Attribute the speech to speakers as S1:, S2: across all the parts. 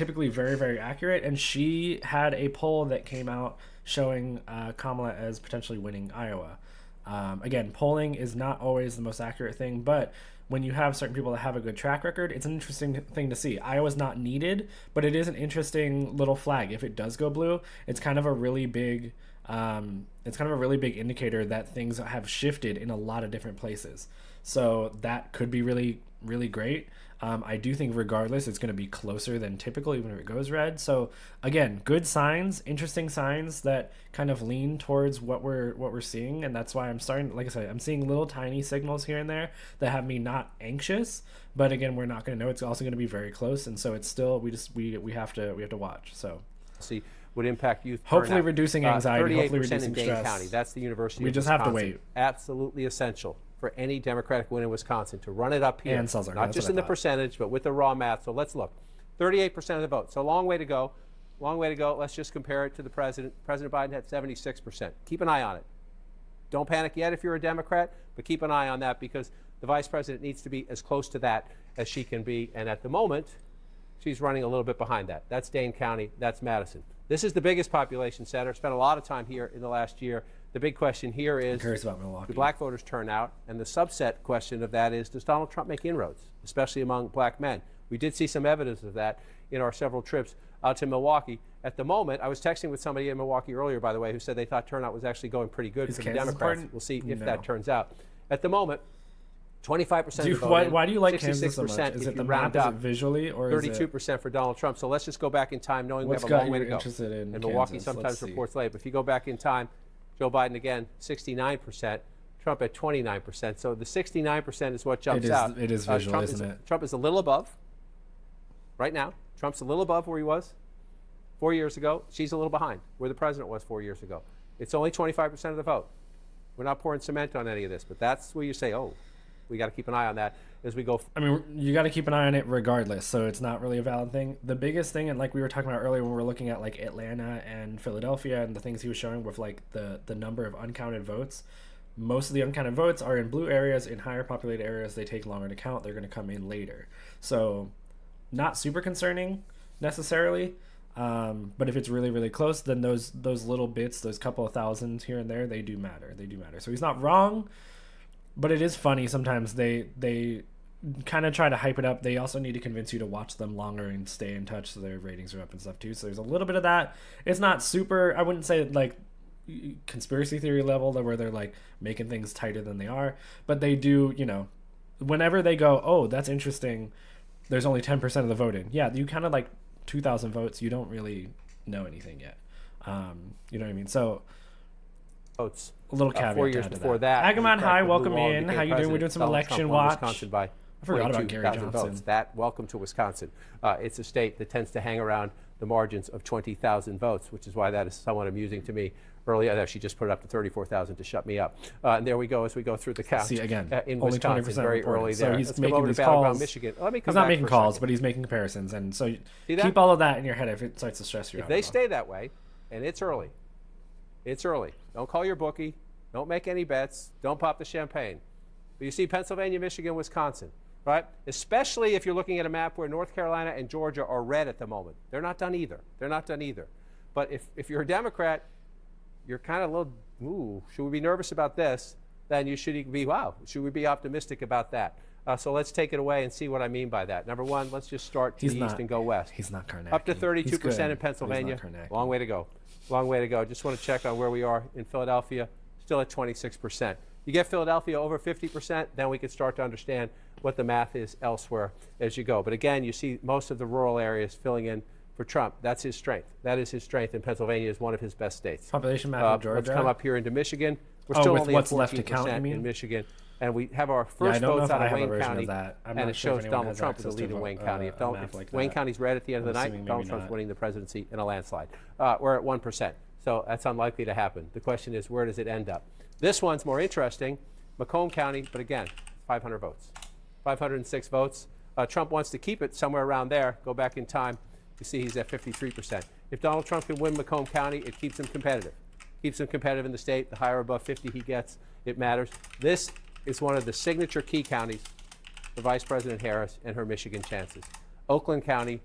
S1: typically very, very accurate. And she had a poll that came out showing Kamala as potentially winning Iowa. Again, polling is not always the most accurate thing, but when you have certain people that have a good track record, it's an interesting thing to see. Iowa's not needed, but it is an interesting little flag. If it does go blue, it's kind of a really big indicator that things have shifted in a lot of different places. So that could be really, really great. I do think regardless, it's going to be closer than typical, even if it goes red. So again, good signs, interesting signs that kind of lean towards what we're seeing. And that's why I'm starting, like I said, I'm seeing little tiny signals here and there that have me not anxious. But again, we're not going to know. It's also going to be very close. And so it's still, we have to watch. So
S2: see, would impact youth
S1: hopefully
S2: turnout.
S1: reducing anxiety, hopefully
S2: 38%
S1: reducing
S2: in Dane
S1: stress.
S2: County. That's the University
S1: We
S2: of
S1: just
S2: Wisconsin.
S1: have to wait.
S2: Absolutely essential for any Democratic win in Wisconsin to run it up here.
S1: And Selzerk,
S2: not
S1: that's
S2: just
S1: what I
S2: in the
S1: thought.
S2: percentage, but with the raw math. So let's look. 38% of the vote. So a long way to go. Long way to go. Let's just compare it to the president. President Biden had 76%. Keep an eye on it. Don't panic yet if you're a Democrat, but keep an eye on that because the vice president needs to be as close to that as she can be. And at the moment, she's running a little bit behind that. That's Dane County. That's Madison. This is the biggest population center. Spent a lot of time here in the last year. The big question here is,
S1: I'm curious about Milwaukee.
S2: do black voters turn out? And the subset question of that is, does Donald Trump make inroads, especially among black men? We did see some evidence of that in our several trips out to Milwaukee. At the moment, I was texting with somebody in Milwaukee earlier, by the way, who said they thought turnout was actually going pretty good for the
S1: Kansas
S2: Democrats.
S1: important?
S2: We'll see if
S1: No.
S2: that turns out. At the moment, 25% of the vote.
S1: Why do you like Kansas so
S2: 66%
S1: much? Is
S2: if
S1: it the
S2: you
S1: map?
S2: round
S1: Is it
S2: up.
S1: visually, or is it
S2: 32% for Donald Trump. So let's just go back in time, knowing
S1: What's
S2: we have a
S1: got
S2: long way
S1: you
S2: to go.
S1: interested in
S2: And Milwaukee
S1: Kansas?
S2: sometimes
S1: Let's see.
S2: reports late. But if you go back in time, Joe Biden again, 69%. Trump at 29%. So the 69% is what jumps out.
S1: It is visual,
S2: Trump
S1: isn't it?
S2: Trump is a little above right now. Trump's a little above where he was 4 years ago. She's a little behind where the president was 4 years ago. It's only 25% of the vote. We're not pouring cement on any of this, but that's where you say, oh, we got to keep an eye on that as we go.
S1: I mean, you got to keep an eye on it regardless, so it's not really a valid thing. The biggest thing, and like we were talking about earlier when we were looking at like Atlanta and Philadelphia and the things he was showing with like the number of uncounted votes, most of the uncounted votes are in blue areas. In higher populated areas, they take longer to count. They're going to come in later. So not super concerning necessarily. But if it's really, really close, then those little bits, those couple of thousands here and there, they do matter. They do matter. So he's not wrong, but it is funny sometimes they kind of try to hype it up. They also need to convince you to watch them longer and stay in touch so their ratings are up and stuff too. So there's a little bit of that. It's not super, I wouldn't say like conspiracy theory level where they're like making things tighter than they are, but they do, you know, whenever they go, oh, that's interesting, there's only 10% of the vote in. Yeah, you kind of like 2,000 votes, you don't really know anything yet. You know what I mean? So
S2: Votes.
S1: a little caveat
S2: 4 years
S1: to
S2: before that.
S1: Agamon,
S2: he
S1: hi,
S2: cracked the
S1: welcome
S2: blue wall and
S1: in.
S2: became
S1: How you doing? We're doing
S2: president.
S1: some
S2: Donald
S1: election
S2: Trump won
S1: watch.
S2: Wisconsin by
S1: I forgot about Gary
S2: 22,000
S1: Johnson.
S2: votes. That, welcome to Wisconsin. It's a state that tends to hang around the margins of 20,000 votes, which is why that is somewhat amusing to me. Earlier, she just put it up to 34,000 to shut me up. And there we go as we go through the count.
S1: See, again,
S2: in
S1: only
S2: Wisconsin,
S1: 20%
S2: very
S1: reported.
S2: early
S1: So
S2: there.
S1: he's
S2: Let's
S1: making
S2: come over to
S1: these
S2: Battleground,
S1: calls.
S2: Michigan. Let me come
S1: He's not
S2: back
S1: making
S2: for a
S1: calls,
S2: second.
S1: but he's making comparisons. And so
S2: See that?
S1: keep all of that in your head if it starts to stress you out.
S2: If they
S1: at all.
S2: stay that way, and it's early, it's early. Don't call your bookie. Don't make any bets. Don't pop the champagne. But you see Pennsylvania, Michigan, Wisconsin, right? Especially if you're looking at a map where North Carolina and Georgia are red at the moment. They're not done either. They're not done either. But if you're a Democrat, you're kind of a little, ooh, should we be nervous about this? Then you should be, wow, should we be optimistic about that? So let's take it away and see what I mean by that. Number one, let's just start to the east and go west.
S1: He's not Karnacki.
S2: Up to
S1: He's
S2: 32%
S1: good,
S2: in
S1: but he's not
S2: Pennsylvania.
S1: Karnacki.
S2: Long way to go. Long way to go. Just want to check on where we are in Philadelphia. Still at 26%. You get Philadelphia over 50%, then we can start to understand what the math is elsewhere as you go. But again, you see most of the rural areas filling in for Trump. That's his strength. That is his strength, and Pennsylvania is one of his best states.
S1: Population map of Georgia.
S2: Let's come up here into Michigan. We're
S1: Oh,
S2: still
S1: with
S2: only
S1: what's
S2: at 14%
S1: left to count, you mean?
S2: in Michigan. And we have our
S1: Yeah, I
S2: first
S1: don't know
S2: votes
S1: if
S2: out
S1: I
S2: of
S1: have a
S2: Wayne
S1: version of
S2: County,
S1: that. I'm
S2: and
S1: not
S2: it
S1: sure if
S2: shows
S1: anyone
S2: Donald
S1: has
S2: Trump as the
S1: access to
S2: lead in Wayne
S1: a
S2: County.
S1: map like
S2: If Wayne
S1: that.
S2: County's red at the end of
S1: I'm
S2: the night,
S1: assuming
S2: Donald
S1: maybe
S2: Trump's
S1: not.
S2: winning the presidency in a landslide. We're at 1%. So that's unlikely to happen. The question is, where does it end up? This one's more interesting. Macomb County, but again, 500 votes. 506 votes. Trump wants to keep it somewhere around there. Go back in time. You see he's at 53%. If Donald Trump can win Macomb County, it keeps him competitive. Keeps him competitive in the state. The higher above 50 he gets, it matters. This is one of the signature key counties for Vice President Harris and her Michigan chances. Oakland County,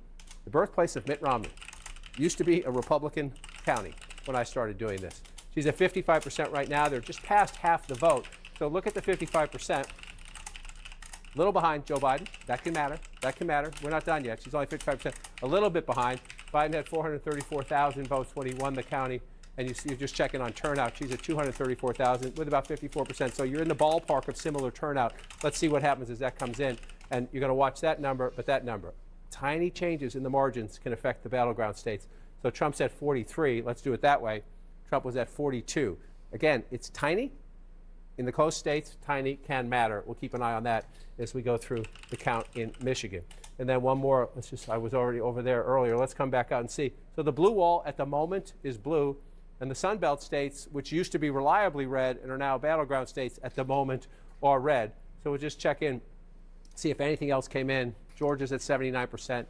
S2: the birthplace of Mitt Romney. Used to be a Republican county when I started doing this. She's at 55% right now. They're just past half the vote. So look at the 55%. A little behind Joe Biden. That can matter. That can matter. We're not done yet. She's only 55%. A little bit behind. Biden had 434,000 votes when he won the county. And you're just checking on turnout. She's at 234,000 with about 54%. So you're in the ballpark of similar turnout. Let's see what happens as that comes in. And you're going to watch that number, but that number. Tiny changes in the margins can affect the battleground states. So Trump's at 43. Let's do it that way. Trump was at 42. Again, it's tiny. In the close states, tiny can matter. We'll keep an eye on that as we go through the count in Michigan. And then one more, I was already over there earlier. Let's come back out and see. So the blue wall at the moment is blue, and the Sun Belt states, which used to be reliably red and are now battleground states at the moment, are red. So we'll just check in, see if anything else came in. Georgia's at 79%.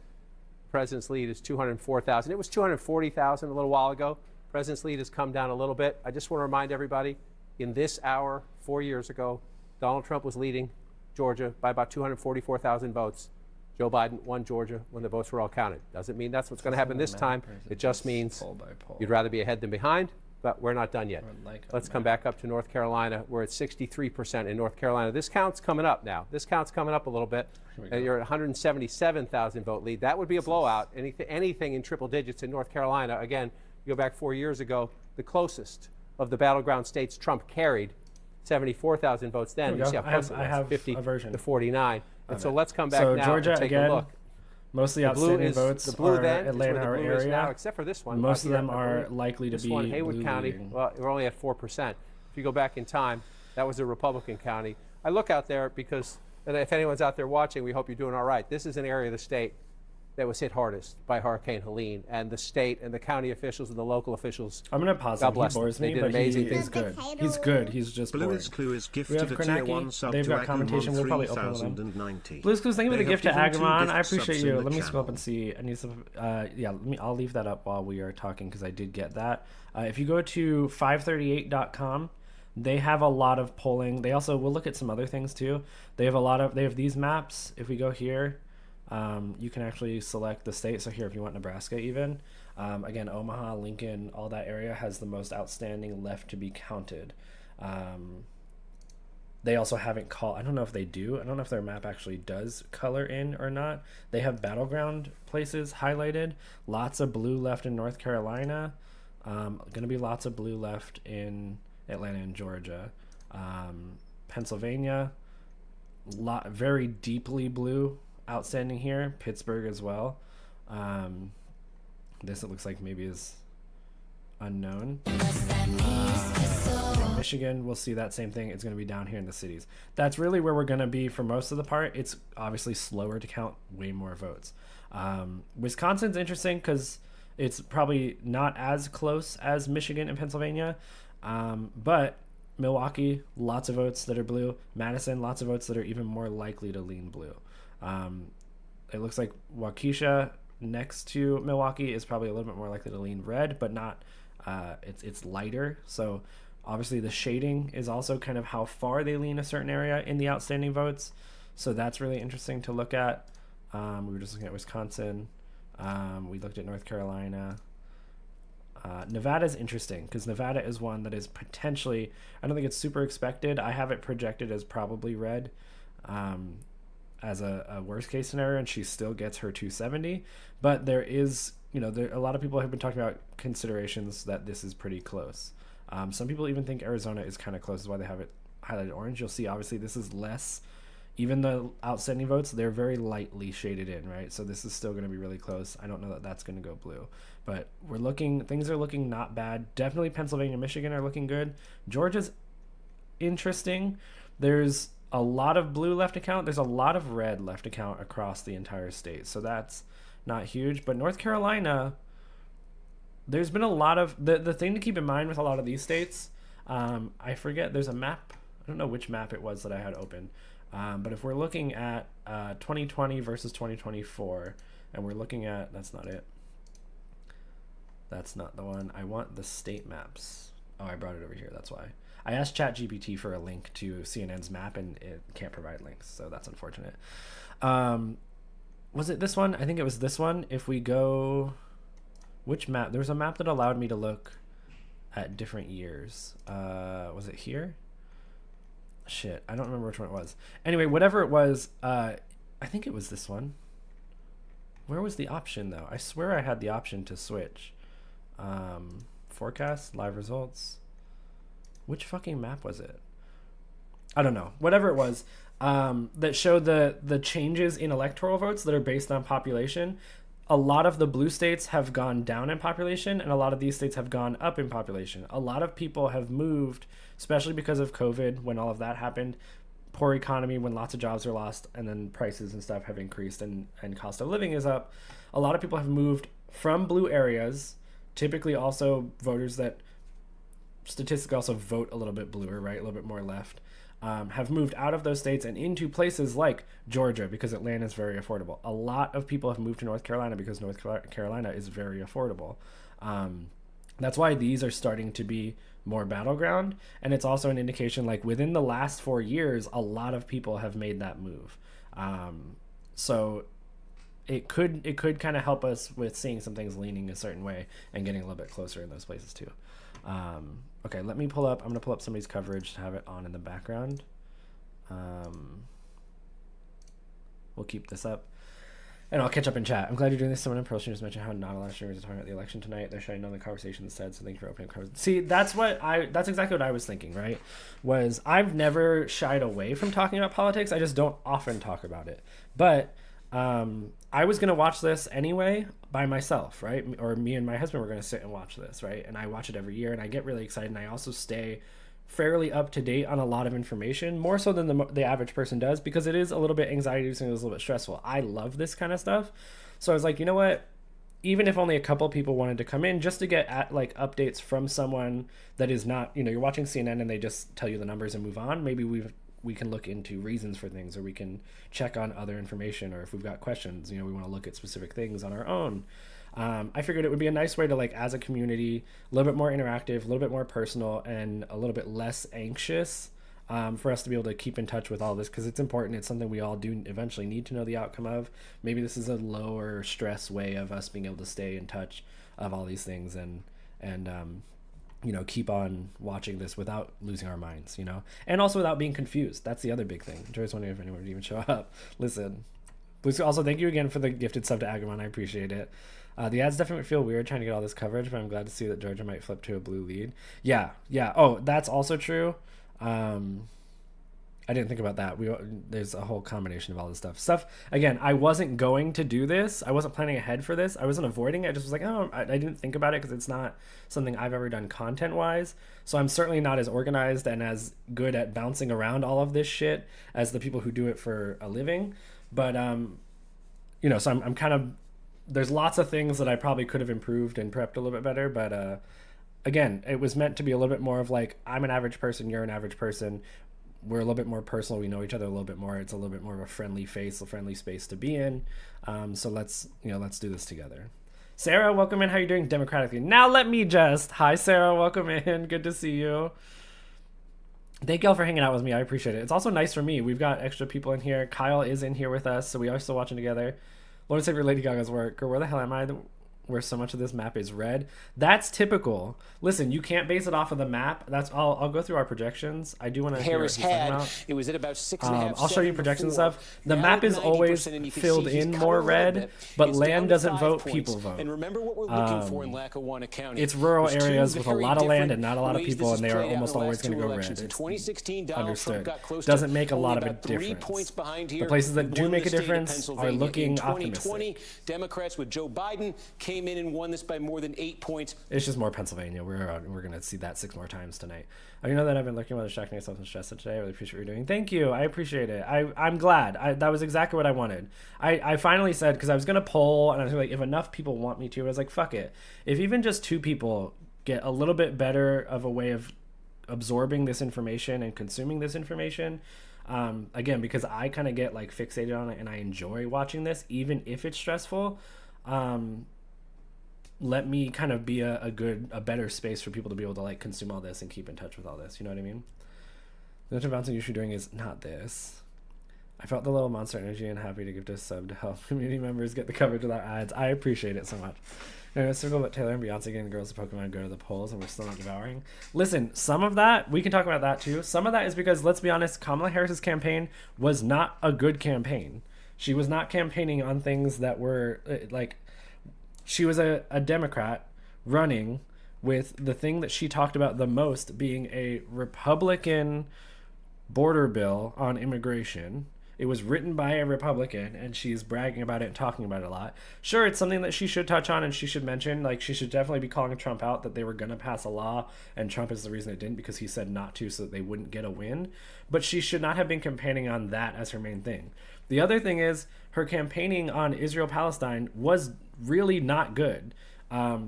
S2: President's lead is 204,000. It was 240,000 a little while ago. President's lead has come down a little bit. I just want to remind everybody, in this hour, 4 years ago, Donald Trump was leading Georgia by about 244,000 votes. Joe Biden won Georgia when the votes were all counted. Doesn't mean that's what's going to happen this time. It just means you'd rather be ahead than behind, but we're not done yet. Let's come back up to North Carolina. We're at 63% in North Carolina. This count's coming up now. This count's coming up a little bit. You're at 177,000 vote lead. That would be a blowout. Anything in triple digits in North Carolina. Again, you go back 4 years ago, the closest of the battleground states Trump carried 74,000 votes then. You see how close it was, 50 to 49. And so let's come back now
S1: Georgia,
S2: and take
S1: again,
S2: a look.
S1: Most of the outstanding votes
S2: the blue
S1: are
S2: then
S1: Atlanta
S2: is where the blue
S1: area.
S2: is now, except for this one.
S1: Most of them are likely to
S2: this
S1: be
S2: one, Haywood
S1: blue
S2: County.
S1: leading.
S2: Well, we're only at 4%. If you go back in time, that was a Republican county. I look out there because, and if anyone's out there watching, we hope you're doing all right. This is an area of the state that was hit hardest by Hurricane Helene, and the state and the county officials and the local officials.
S1: I'm going to pause him. He bores me, but he is good. He's good. He's just
S3: Blue's Clue is gifted a tier 1 sub
S1: They've
S3: to
S1: got commentation. We'll probably open with them.
S3: 3090.
S1: Blue's Clues, thank you for the gift to
S3: have given 2
S1: Agumon.
S3: gift
S1: I appreciate
S3: subs in
S1: you.
S3: the
S1: Let me scroll up
S3: channel.
S1: and see. I need some. I'll leave that up while we are talking because I did get that. If you go to 538.com, they have a lot of polling. They also will look at some other things too. They have these maps. If we go here, you can actually select the state. So here, if you want Nebraska even, again, Omaha, Lincoln, all that area has the most outstanding left to be counted. They also haven't I don't know if they do. I don't know if their map actually does color in or not. They have battleground places highlighted. Lots of blue left in North Carolina. Going to be lots of blue left in Atlanta and Georgia. Pennsylvania, very deeply blue outstanding here. Pittsburgh as well. This it looks like maybe is unknown. Michigan, we'll see that same thing. It's going to be down here in the cities. That's really where we're going to be for most of the part. It's obviously slower to count way more votes. Wisconsin's interesting because it's probably not as close as Michigan and Pennsylvania, but Milwaukee, lots of votes that are blue. Madison, lots of votes that are even more likely to lean blue. It looks like Waukesha next to Milwaukee is probably a little bit more likely to lean red, but not. It's lighter. So obviously the shading is also kind of how far they lean a certain area in the outstanding votes. So that's really interesting to look at. We were just looking at Wisconsin. We looked at North Carolina. Nevada's interesting because Nevada is one that is potentially, I don't think it's super expected. I have it projected as probably red as a worst case scenario, and she still gets her 270. But there is, a lot of people have been talking about considerations that this is pretty close. Some people even think Arizona is kind of close, is why they have it highlighted orange. You'll see, obviously, this is less. Even the outstanding votes, they're very lightly shaded in, right? So this is still going to be really close. I don't know that that's going to go blue. But things are looking not bad. Definitely Pennsylvania and Michigan are looking good. Georgia's interesting. There's a lot of blue left to count. There's a lot of red left to count across the entire state. So that's not huge. But North Carolina, there's been a lot of... The thing to keep in mind with a lot of these states, I forget, there's a map. I don't know which map it was that I had open. But if we're looking at 2020 versus 2024, and we're looking at, that's not it. That's not the one. I want the state maps. Oh, I brought it over here. That's why. I asked ChatGPT for a link to CNN's map, and it can't provide links, so that's unfortunate. Was it this one? I think it was this one. If we go, which map? There was a map that allowed me to look at different years. Was it here? Shit, I don't remember which one it was. Anyway, whatever it was, I think it was this one. Where was the option though? I swear I had the option to switch. Forecast, live results. Which fucking map was it? I don't know. Whatever it was, that showed the changes in electoral votes that are based on population. A lot of the blue states have gone down in population, and a lot of these states have gone up in population. A lot of people have moved, especially because of COVID, when all of that happened. Poor economy, when lots of jobs are lost, and then prices and stuff have increased, and cost of living is up. A lot of people have moved from blue areas, typically also voters that statistically also vote a little bit bluer, right? A little bit more left. Have moved out of those states and into places like Georgia because Atlanta is very affordable. A lot of people have moved to North Carolina because North Carolina is very affordable. That's why these are starting to be more battleground. And it's also an indication, like within the last 4 years, a lot of people have made that move. So it could kind of help us with seeing some things leaning a certain way and getting a little bit closer in those places too. Okay, let me pull up. I'm going to pull up somebody's coverage to have it on in the background. We'll keep this up. And I'll catch up in chat. I'm glad you're doing this. Someone in Pearl just mentioned how not a lot of streamers are talking about the election tonight. They're shutting down the conversation instead, so thank you for opening conversation. See, that's exactly what I was thinking, right? Was I've never shied away from talking about politics. I just don't often talk about it. But I was going to watch this anyway by myself, right? Or me and my husband were going to sit and watch this, right? And I watch it every year, and I get really excited, and I also stay fairly up to date on a lot of information, more so than the average person does, because it is a little bit anxiety-inducing, it was a little bit stressful. I love this kind of stuff. So I was like, you know what? Even if only a couple people wanted to come in just to get updates from someone that is not, you're watching CNN and they just tell you the numbers and move on. Maybe we can look into reasons for things, or we can check on other information, or if we've got questions, we want to look at specific things on our own. I figured it would be a nice way to, as a community, a little bit more interactive, a little bit more personal, and a little bit less anxious, for us to be able to keep in touch with all this, because it's important. It's something we all do eventually need to know the outcome of. Maybe this is a lower stress way of us being able to stay in touch of all these things, and keep on watching this without losing our minds, and also without being confused. That's the other big thing. Joy's wondering if anyone would even show up. Listen, please. Also, thank you again for the gifted sub to Agumon. I appreciate it. The ads definitely feel weird trying to get all this coverage, but I'm glad to see that Georgia might flip to a blue lead. Yeah. Oh, that's also true. I didn't think about that. There's a whole combination of all this stuff. Again, I wasn't going to do this. I wasn't planning ahead for this. I wasn't avoiding it. I just was like, I didn't think about it because it's not something I've ever done content-wise. So I'm certainly not as organized and as good at bouncing around all of this shit as the people who do it for a living. But, so I'm kind of... There's lots of things that I probably could have improved and prepped a little bit better. But, again, it was meant to be a little bit more of I'm an average person, you're an average person. We're a little bit more personal. We know each other a little bit more. It's a little bit more of a friendly face, a friendly space to be in. So let's do this together. Sarah, welcome in. How are you doing democratically? Now let me just... Hi, Sarah. Welcome in. Good to see you. Thank y'all for hanging out with me. I appreciate it. It's also nice for me. We've got extra people in here. Kyle is in here with us, so we are still watching together. Lord Savior Lady Gaga's work. Or where the hell am I? Where so much of this map is red. That's typical. Listen, you can't base it off of the map. That's I'll go through our projections. I do want to hear what he's talking about.
S4: It was at about 6.5.
S1: I'll show you projections stuff. The map is always filled in more red, but land doesn't vote, people vote.
S4: And remember what we're looking for in Lackawanna County.
S1: It's rural areas with a lot of land and not a lot of people, and they are almost always going to go red.
S4: In 2016,
S1: Understood. Doesn't make a lot of a difference. The places that do make a difference are looking optimistic.
S4: Democrats with Joe Biden came in and won this by more than 8 points.
S1: It's just more Pennsylvania. We're going to see that 6 more times tonight. You know that I've been looking at distracting myself and stressed today. I really appreciate what you're doing. Thank you. I appreciate it. I'm glad. That was exactly what I wanted. I finally said, because I was going to poll, and I was like, if enough people want me to, I was like, fuck it. If even just 2 people get a little bit better of a way of absorbing this information and consuming this information, again, because I kind of get fixated on it and I enjoy watching this, even if it's stressful, let me kind of be a better space for people to be able to consume all this and keep in touch with all this. You know what I mean? The bouncing you should be doing is not this. I felt the little monster energy and happy to give this sub to help community members get the coverage without ads. I appreciate it so much. No, circle but Taylor and Beyonce getting the girls of Pokemon go to the polls and we're still not devouring. Listen, some of that, we can talk about that too. Some of that is because, let's be honest, Kamala Harris's campaign was not a good campaign. She was not campaigning on things that were like, she was a Democrat running with the thing that she talked about the most being a Republican border bill on immigration. It was written by a Republican, and she's bragging about it and talking about it a lot. Sure, it's something that she should touch on and she should mention. Like, she should definitely be calling Trump out that they were going to pass a law, and Trump is the reason it didn't because he said not to so that they wouldn't get a win. But she should not have been campaigning on that as her main thing. The other thing is, her campaigning on Israel-Palestine was really not good.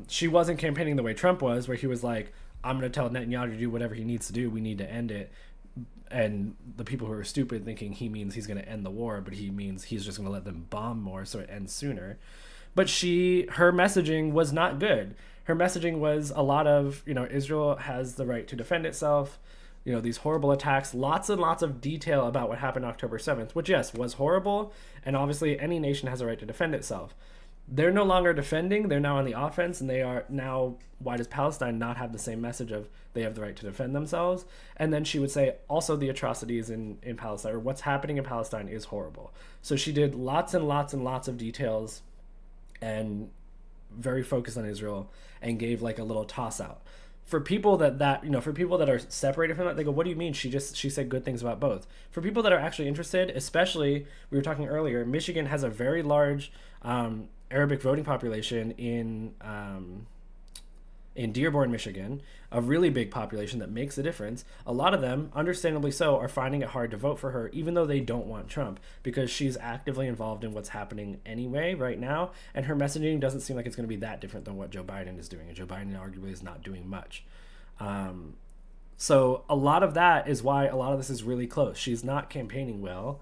S1: She wasn't campaigning the way Trump was, where he was like, I'm going to tell Netanyahu to do whatever he needs to do. We need to end it. And the people who are stupid thinking he means he's going to end the war, but he means he's just going to let them bomb more so it ends sooner. But her messaging was not good. Her messaging was a lot of, Israel has the right to defend itself, these horrible attacks, lots and lots of detail about what happened October 7th, which, yes, was horrible. And obviously any nation has a right to defend itself. They're no longer defending. They're now on the offense, and they are now, why does Palestine not have the same message of they have the right to defend themselves? And then she would say, also the atrocities in Palestine, or what's happening in Palestine is horrible. So she did lots and lots and lots of details and very focused on Israel and gave like a little toss out. For people for people that are separated from that, they go, what do you mean? She said good things about both. For people that are actually interested, especially, we were talking earlier, Michigan has a very large Arabic voting population in Dearborn, Michigan, a really big population that makes a difference. A lot of them, understandably so, are finding it hard to vote for her, even though they don't want Trump, because she's actively involved in what's happening anyway right now, and her messaging doesn't seem like it's going to be that different than what Joe Biden is doing, and Joe Biden arguably is not doing much. So a lot of that is why a lot of this is really close. She's not campaigning well.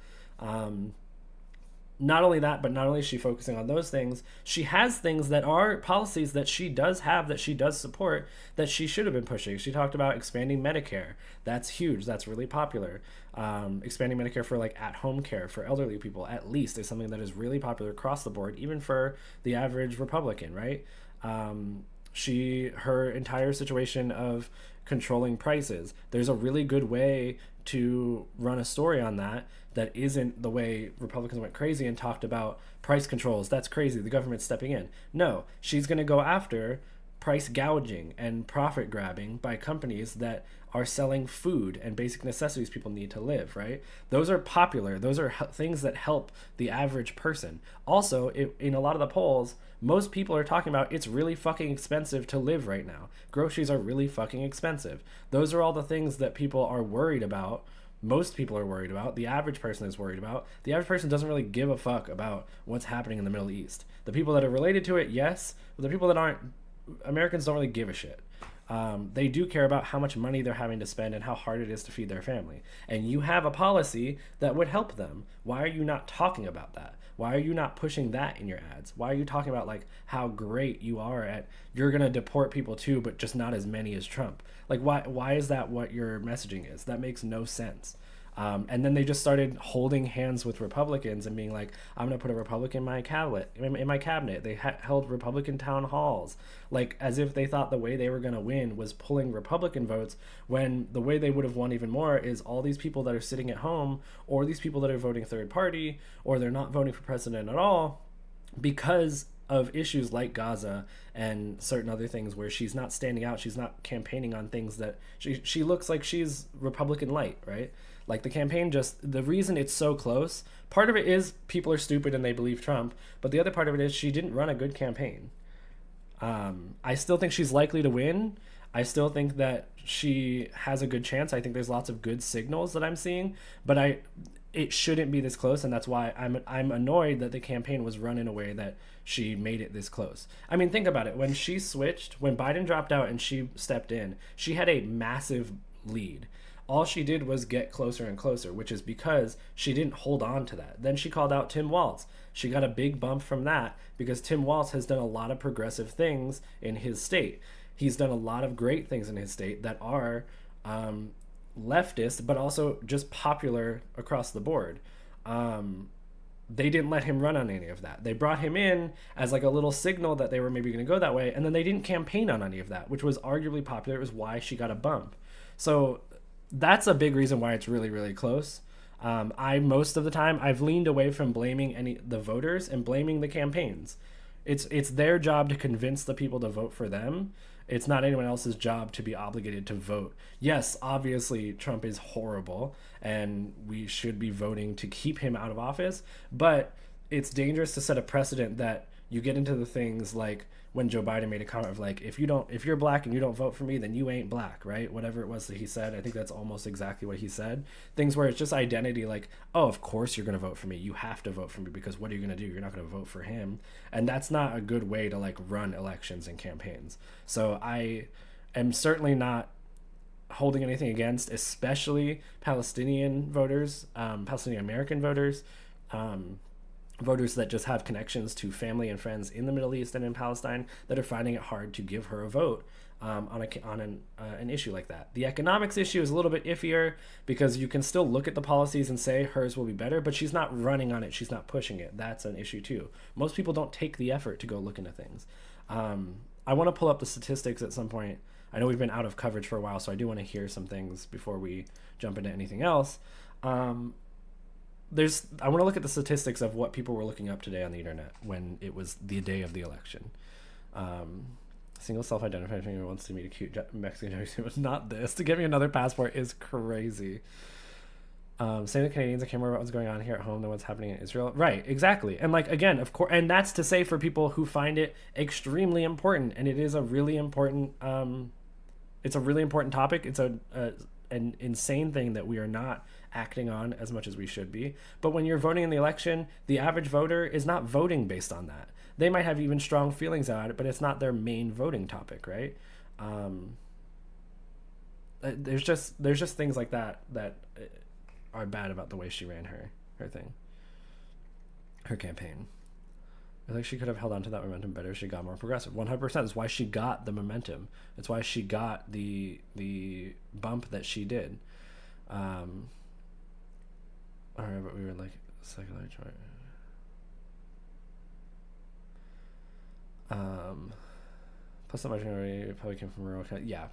S1: Not only that, but not only is she focusing on those things, she has things that are policies that she does have, that she does support, that she should have been pushing. She talked about expanding Medicare. That's huge. That's really popular. Expanding Medicare for like at-home care for elderly people, at least, is something that is really popular across the board, even for the average Republican, right? Her entire situation of controlling prices. There's a really good way to run a story on that isn't the way Republicans went crazy and talked about price controls. That's crazy. The government's stepping in. No, she's going to go after price gouging and profit grabbing by companies that are selling food and basic necessities people need to live, right? Those are popular. Those are things that help the average person. Also, in a lot of the polls, most people are talking about it's really fucking expensive to live right now. Groceries are really fucking expensive. Those are all the things that people are worried about. Most people are worried about. The average person is worried about. The average person doesn't really give a fuck about what's happening in the Middle East. The people that are related to it, yes. But the people that aren't, Americans don't really give a shit. They do care about how much money they're having to spend and how hard it is to feed their family. And you have a policy that would help them. Why are you not talking about that? Why are you not pushing that in your ads? Why are you talking about like how great you are at, you're going to deport people too, but just not as many as Trump? Like, why is that what your messaging is? That makes no sense. And then they just started holding hands with Republicans and being like, I'm going to put a Republican in my cabinet. They held Republican town halls, like as if they thought the way they were going to win was pulling Republican votes, when the way they would have won even more is all these people that are sitting at home, or these people that are voting third party, or they're not voting for president at all because of issues like Gaza and certain other things where she's not standing out. She's not campaigning on things that she looks like she's Republican light, right? Like the campaign, just the reason it's so close, part of it is people are stupid and they believe Trump, but the other part of it is she didn't run a good campaign. I still think she's likely to win. I still think that she has a good chance. I think there's lots of good signals that I'm seeing, but it shouldn't be this close, and that's why I'm annoyed that the campaign was run in a way that she made it this close. I mean, think about it. When she switched, when Biden dropped out and she stepped in, she had a massive lead. All she did was get closer and closer, which is because she didn't hold on to that. Then she called out Tim Walz. She got a big bump from that because Tim Walz has done a lot of progressive things in his state. He's done a lot of great things in his state that are leftist, but also just popular across the board. they didn't let him run on any of that. They brought him in as like a little signal that they were maybe going to go that way, and then they didn't campaign on any of that, which was arguably popular. It was why she got a bump. So that's a big reason why it's really, really close. Most of the time I've leaned away from blaming the voters and blaming the campaigns. It's their job to convince the people to vote for them. It's not anyone else's job to be obligated to vote. Yes, obviously Trump is horrible and we should be voting to keep him out of office, but it's dangerous to set a precedent that you get into the things like when Joe Biden made a comment of like, if you're black and you don't vote for me, then you ain't black, right? Whatever it was that he said. I think that's almost exactly what he said. Things where it's just identity, like, oh, of course you're going to vote for me. You have to vote for me because what are you going to do? You're not going to vote for him. And that's not a good way to like run elections and campaigns. So I am certainly not holding anything against, especially Palestinian voters, Palestinian American voters, voters that just have connections to family and friends in the Middle East and in Palestine that are finding it hard to give her a vote on an issue like that. The economics issue is a little bit iffier because you can still look at the policies and say hers will be better, but she's not running on it. She's not pushing it. That's an issue too. Most people don't take the effort to go look into things. I want to pull up the statistics at some point. I know we've been out of coverage for a while, so I do want to hear some things before we jump into anything else. I want to look at the statistics of what people were looking up today on the internet when it was the day of the election. Single self-identified finger wants to meet a cute Mexican Jew. Not this. To get me another passport is crazy. Saying the Canadians are care more about what's going on here at home than what's happening in Israel. Right, exactly. And like, again, of course, and that's to say for people who find it extremely important, and it is a really important, it's a really important topic. It's an insane thing that we are not acting on as much as we should be. But when you're voting in the election, the average voter is not voting based on that. They might have even strong feelings about it, but it's not their main voting topic, right? There's just things like that are bad about the way she ran her campaign. I think she could have held on to that momentum better if she got more progressive. 100%. That's why she got the momentum. That's why she got the bump that she did. All right, but we were like secular choice. Plus, the majority probably came from rural. Yeah.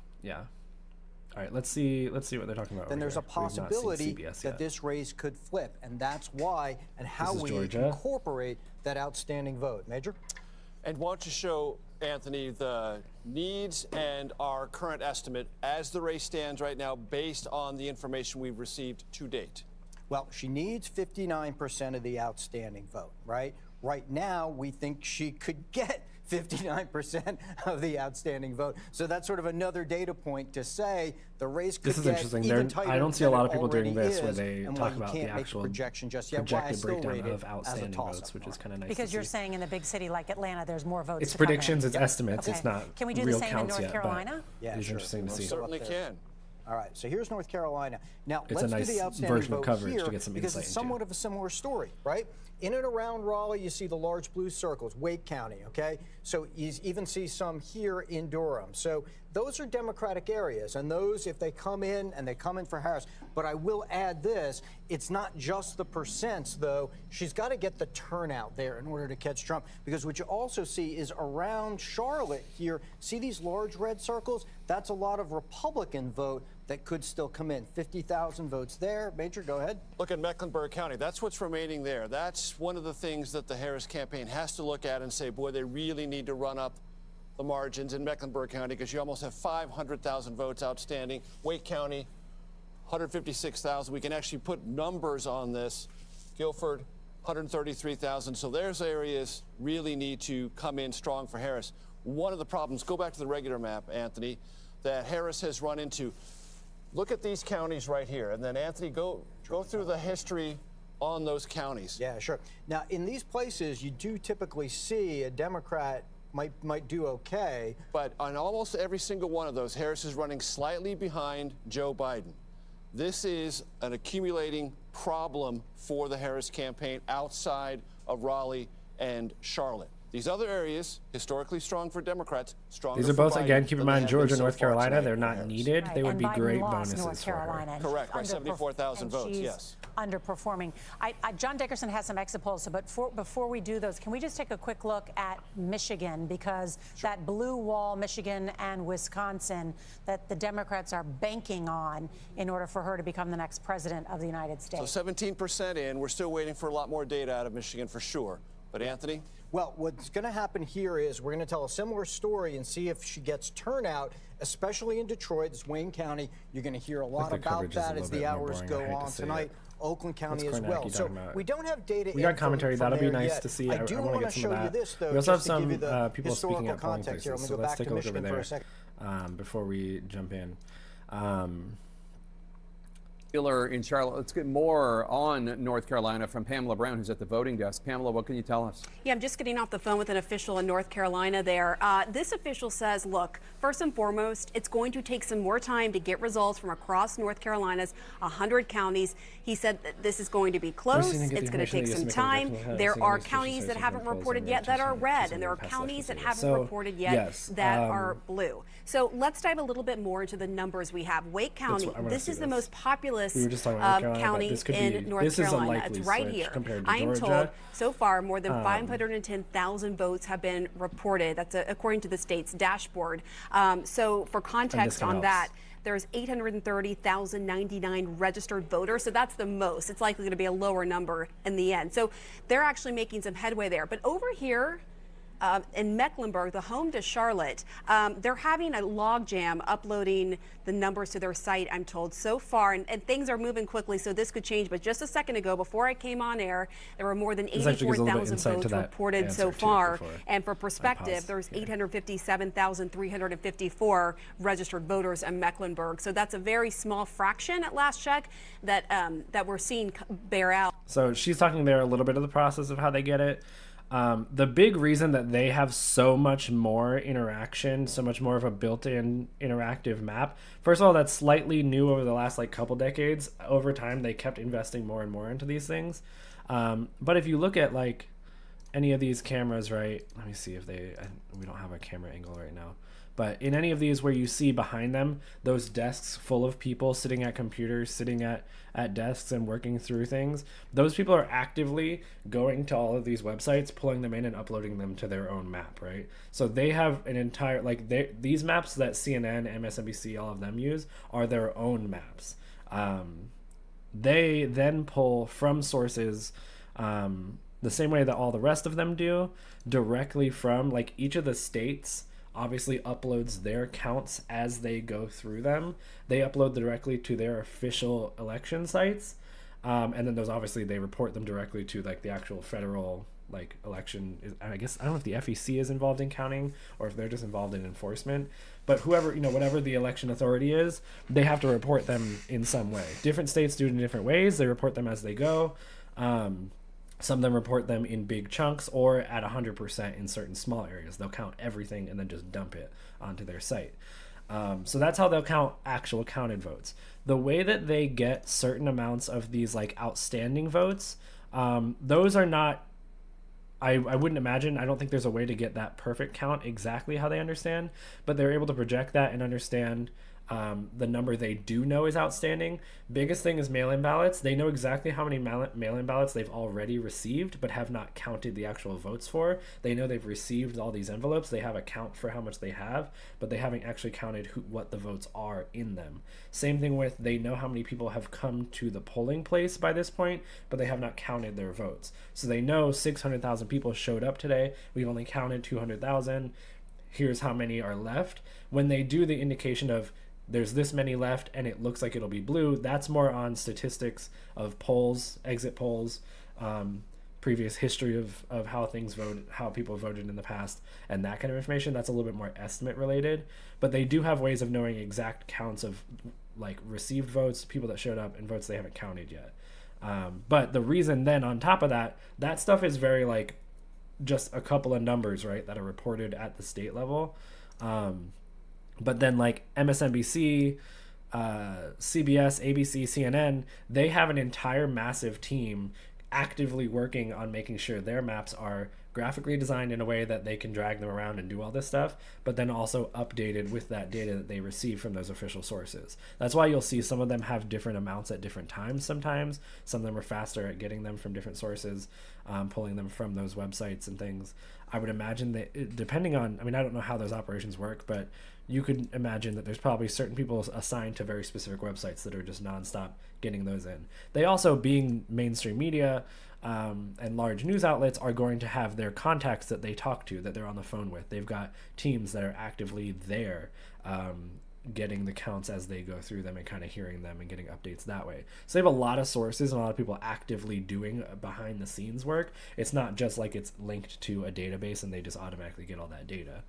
S1: All right, let's see what they're talking about.
S5: Then there's a possibility that this race could flip, and that's why and how we incorporate that outstanding vote. Major?
S4: And want to show, Anthony, the needs and our current estimate as the race stands right now based on the information we've received to date.
S5: Well, she needs 59% of the outstanding vote, right? Right now, we think she could get 59% of the outstanding vote. So that's sort of another data point to say the race could get even tighter.
S1: I don't see a lot of people doing this where they talk about the actual
S5: projection just yet.
S1: Projected breakdown of outstanding votes, which is kind of nice.
S6: Because you're saying in a big city like Atlanta, there's more votes.
S1: It's predictions, it's estimates, it's not.
S6: Can we do the same in North Carolina?
S5: Yeah,
S1: it's interesting to see.
S4: Certainly can.
S5: All right, so here's North Carolina. Now,
S1: it's
S5: let's
S1: a nice
S5: do the outstanding
S1: version of
S5: vote
S1: coverage
S5: here
S1: to get some
S5: because
S1: insight
S5: it's somewhat of a similar story, right? In and around Raleigh, you see the large blue circles, Wake County, okay? So you even see some here in Durham. So those are Democratic areas, and those, if they come in, and they come in for Harris. But I will add this, it's not just the percents, though. She's got to get the turnout there in order to catch Trump, because what you also see is around Charlotte here, see these large red circles? That's a lot of Republican vote that could still come in. 50,000 votes there. Major, go ahead.
S4: Look at Mecklenburg County. That's what's remaining there. That's one of the things that the Harris campaign has to look at and say, boy, they really need to run up the margins in Mecklenburg County because you almost have 500,000 votes outstanding. Wake County, 156,000. We can actually put numbers on this. Guilford, 133,000. So there's areas really need to come in strong for Harris. One of the problems, go back to the regular map, Anthony, that Harris has run into. Look at these counties right here. And then, Anthony, go through the history on those counties.
S5: Yeah, sure. Now, in these places, you do typically see a Democrat might do okay.
S4: But on almost every single one of those, Harris is running slightly behind Joe Biden. This is an accumulating problem for the Harris campaign outside of Raleigh and Charlotte. These other areas, historically strong for Democrats, stronger
S1: These are
S4: for
S1: both,
S4: Biden
S1: again, keep in
S4: than they
S1: mind,
S4: have
S1: Georgia
S4: been
S1: and
S4: so
S1: North
S4: far
S1: Carolina,
S4: tonight
S1: they're
S4: for
S1: not
S4: Harris.
S1: needed. They would
S6: And
S1: be
S6: Biden
S1: great
S6: lost
S1: bonuses
S6: North
S1: for her.
S6: Carolina.
S4: Correct, by 74,000 votes,
S6: she's
S4: yes.
S6: Underperforming. John Dickerson has some exit polls, but before we do those, can we just take a quick look at Michigan? Because that blue wall, Michigan and Wisconsin, that the Democrats are banking on in order for her to become the next president of the United States.
S4: So 17% in. We're still waiting for a lot more data out of Michigan for sure. But Anthony?
S5: Well, what's going to happen here is we're going to tell a similar story and see if she gets turnout, especially in Detroit, it's Wayne County. You're going to hear a lot about that as the hours go on tonight. Oakland County as well. So we don't have data.
S1: We got commentary. That'll be nice to see.
S5: I do want to show you this, though.
S1: We also have
S5: just to give you
S1: some
S5: the
S1: people speaking at polling
S5: context here.
S1: places.
S5: I'm going
S1: So
S5: to go
S1: let's
S5: back
S1: take a
S5: to
S1: look over
S5: Michigan for a
S1: there
S5: second.
S1: before we jump in.
S7: In Charlotte. Let's get more on North Carolina from Pamela Brown, who's at the voting desk. Pamela, what can you tell us?
S8: Yeah, I'm just getting off the phone with an official in North Carolina there. This official says, look, first and foremost, it's going to take some more time to get results from across North Carolina's 100 counties. He said that this is going to be close. It's going to take some time. There are counties that haven't reported yet that are red, and there are counties that haven't reported yet that are blue. So let's dive a little bit more into the numbers we have. Wake County, this is the most populous county in North Carolina. It's right here. I'm told so far more than 510,000 votes have been reported. That's according to the state's dashboard. So for context on that, there's 830,099 registered voters. So that's the most. It's likely going to be a lower number in the end. So they're actually making some headway there. But over here, in Mecklenburg, the home to Charlotte, they're having a logjam uploading the numbers to their site, I'm told, so far. And things are moving quickly, so this could change. But just a second ago, before I came on air, there were more than 84,000 votes reported so far. And for perspective, there's 857,354 registered voters in Mecklenburg. So that's a very small fraction at last check that, that we're seeing bear out.
S1: So she's talking there a little bit of the process of how they get it. The big reason that they have so much more interaction, so much more of a built-in interactive map, first of all, that's slightly new over the last couple decades. Over time, they kept investing more and more into these things. But if you look at any of these cameras, right? Let me see if we don't have a camera angle right now. But in any of these where you see behind them those desks full of people sitting at computers, sitting at desks and working through things, those people are actively going to all of these websites, pulling them in and uploading them to their own map, right? So they have an entire, these maps that CNN, MSNBC, all of them use are their own maps. They then pull from sources the same way that all the rest of them do, directly from each of the states obviously uploads their counts as they go through them. They upload directly to their official election sites, and then those obviously they report them directly to the actual federal election. I guess I don't know if the FEC is involved in counting or if they're just involved in enforcement, but whoever, whatever the election authority is, they have to report them in some way. Different states do it in different ways. They report them as they go. Some of them report them in big chunks or at 100% in certain small areas. They'll count everything and then just dump it onto their site. So that's how they'll count actual counted votes. The way that they get certain amounts of these outstanding votes, those are not, I wouldn't imagine, I don't think there's a way to get that perfect count exactly how they understand, but they're able to project that and understand the number they do know is outstanding. Biggest thing is mail-in ballots. They know exactly how many mail-in ballots they've already received but have not counted the actual votes for. They know they've received all these envelopes. They have a count for how much they have, but they haven't actually counted what the votes are in them. Same thing with, they know how many people have come to the polling place by this point, but they have not counted their votes. So they know 600,000 people showed up today. We've only counted 200,000. Here's how many are left. When they do the indication of there's this many left and it looks like it'll be blue, that's more on statistics of polls, exit polls, previous history of how things vote, how people voted in the past, and that kind of information. That's a little bit more estimate related, but they do have ways of knowing exact counts of received votes, people that showed up, and votes they haven't counted yet. But the reason then on top of that stuff is very just a couple of numbers, right, that are reported at the state level. But then MSNBC, CBS, ABC, CNN, they have an entire massive team actively working on making sure their maps are graphically designed in a way that they can drag them around and do all this stuff, but then also updated with that data that they receive from those official sources. That's why you'll see some of them have different amounts at different times sometimes. Some of them are faster at getting them from different sources, pulling them from those websites and things. I would imagine that depending on, I mean, I don't know how those operations work, but you could imagine that there's probably certain people assigned to very specific websites that are just nonstop getting those in. They also, being mainstream media and large news outlets, are going to have their contacts that they talk to, that they're on the phone with. They've got teams that are actively there getting the counts as they go through them and kind of hearing them and getting updates that way. So they have a lot of sources and a lot of people actively doing behind the scenes work. It's not just like it's linked to a database and they just automatically get all that data.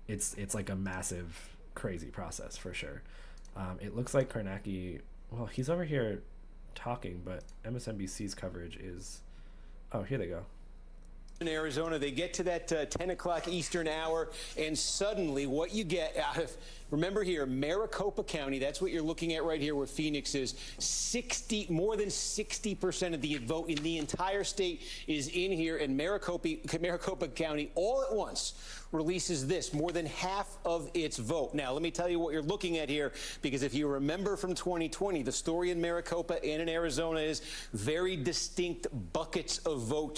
S1: It's like a massive, crazy process for sure. It looks like Kornacki, well, he's over here talking, but MSNBC's coverage is, oh, here they go.
S9: In Arizona, they get to that 10 o'clock Eastern hour, and suddenly what you get out of, remember here, Maricopa County, that's what you're looking at right here where Phoenix is, more than 60% of the vote in the entire state is in here, and Maricopa County all at once releases this, more than half of its vote. Now, let me tell you what you're looking at here, because if you remember from 2020, the story in Maricopa and in Arizona is very distinct buckets of vote